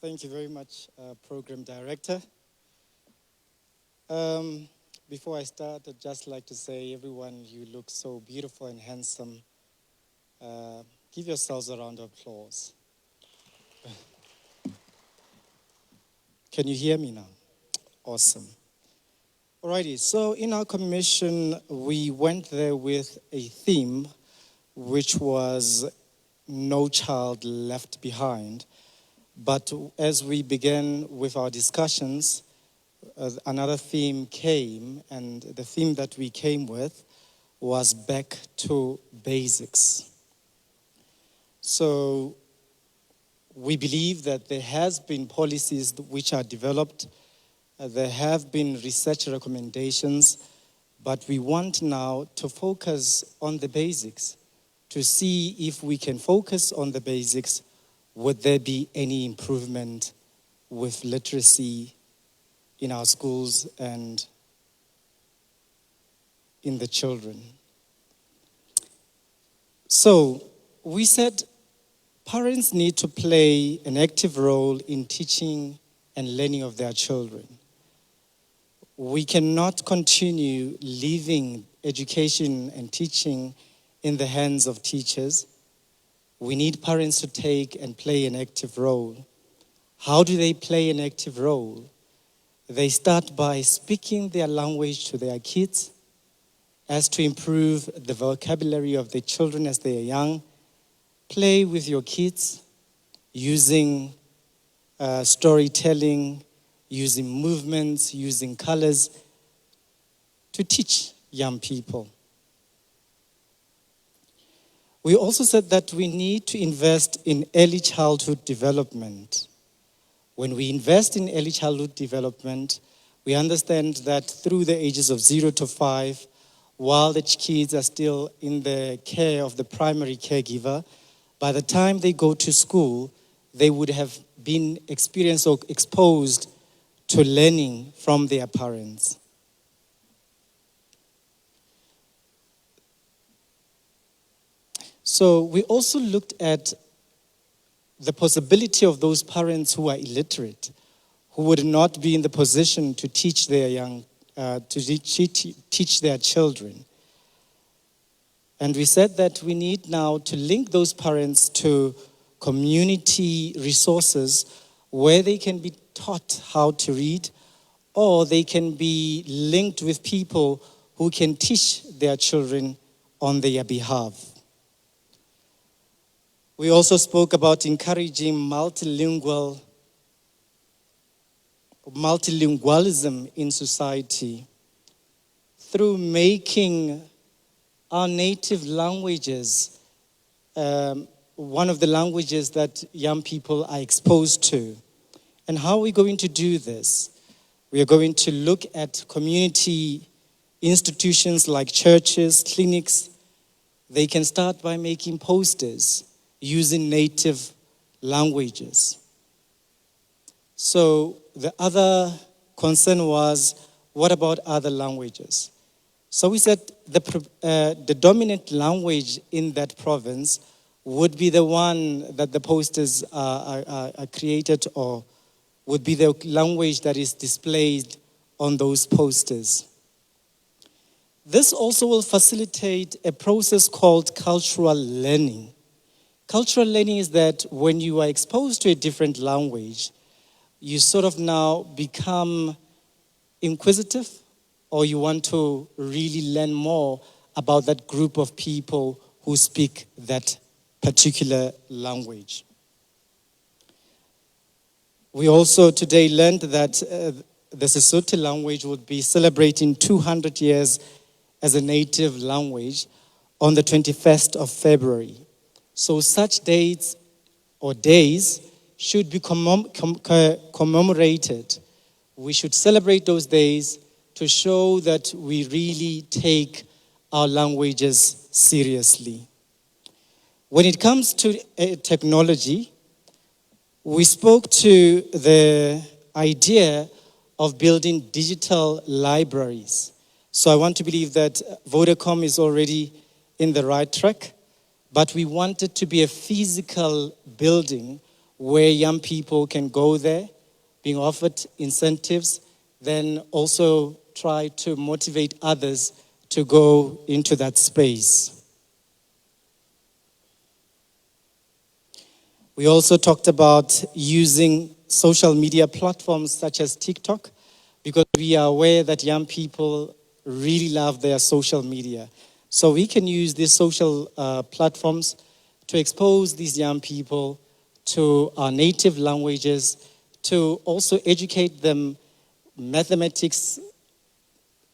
Thank you very much, Program Director. Before I start, I'd just like to say, everyone, you look so beautiful and handsome. Give yourselves a round of applause. Can you hear me now? Awesome. Alrighty, so in our commission, we went there with a theme, which was No Child Left Behind. But as we began with our discussions, another theme came, and the theme that we came with was back to basics. So we believe that there has been policies which are developed, there have been research recommendations, but we want now to focus on the basics, to see if we can focus on the basics. Would there be any improvement with literacy in our schools and in the children? So we said parents need to play an active role in teaching and learning of their children. We cannot continue leaving education and teaching in the hands of teachers. We need parents to take and play an active role. How do they play an active role? They start by speaking their language to their kids, as to improve the vocabulary of the children as they are young. Play with your kids using storytelling, using movements, using colors to teach young people. We also said that we need to invest in early childhood development. When we invest in early childhood development, we understand that through the ages of 0 to 5, while the kids are still in the care of the primary caregiver, by the time they go to school, they would have been experienced or exposed to learning from their parents. So we also looked at the possibility of those parents who are illiterate, who would not be in the position to teach their teach their children. And we said that we need now to link those parents to community resources where they can be taught how to read, or they can be linked with people who can teach their children on their behalf. We also spoke about encouraging multilingualism in society through making our native languages one of the languages that young people are exposed to. And how are we going to do this? We are going to look at community institutions like churches, clinics. They can start by making posters using native languages. So the other concern was, what about other languages? So we said the dominant language in that province would be the one that the posters are created, or would be the language that is displayed on those posters. This also will facilitate a process called cultural learning. Cultural learning is that when you are exposed to a different language, you sort of now become inquisitive, or you want to really learn more about that group of people who speak that particular language. We also today learned that the Sesotho language would be celebrating 200 years as a native language on the 21st of February. So such dates or days should be commemorated. We should celebrate those days to show that we really take our languages seriously. When it comes to technology, we spoke to the idea of building digital libraries. So I want to believe that Vodacom is already in the right track, but we want it to be a physical building where young people can go there, being offered incentives, then also try to motivate others to go into that space. We also talked about using social media platforms such as TikTok, because we are aware that young people really love their social media. So we can use these social platforms to expose these young people to our native languages, to also educate them mathematics,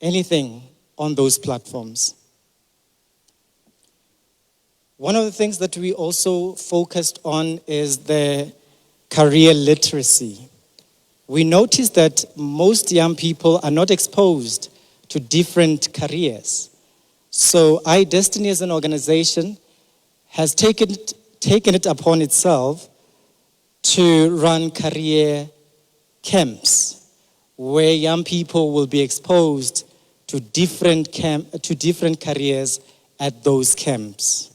anything on those platforms. One of the things that we also focused on is the career literacy. We noticed that most young people are not exposed to different careers. So iDestiny as an organization has taken it upon itself to run career camps where young people will be exposed to different careers at those camps.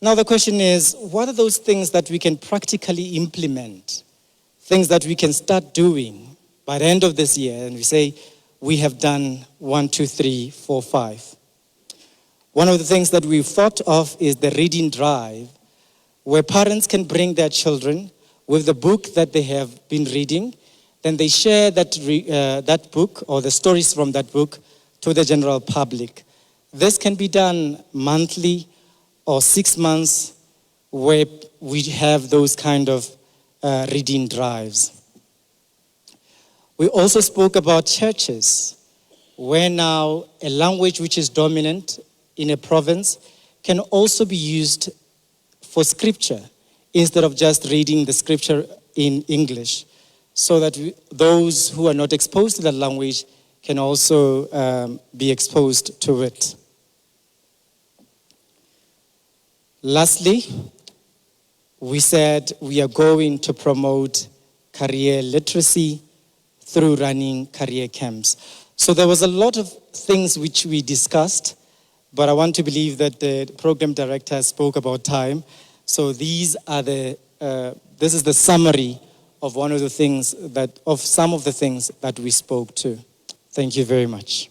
Now the question is, what are those things that we can practically implement? Things that we can start doing by the end of this year, and we say, we have done 1, 2, 3, 4, 5. One of the things that we've thought of is the reading drive, where parents can bring their children with the book that they have been reading, then they share that book or the stories from that book to the general public. This can be done monthly or 6 months, where we have those kind of reading drives. We also spoke about churches, where now a language which is dominant in a province can also be used for scripture instead of just reading the scripture in English, so that those who are not exposed to that language can also be exposed to it. Lastly, we said we are going to promote career literacy through running career camps. So there was a lot of things which we discussed, but I want to believe that the program director spoke about time. So this is the summary of some of the things that we spoke to. Thank you very much.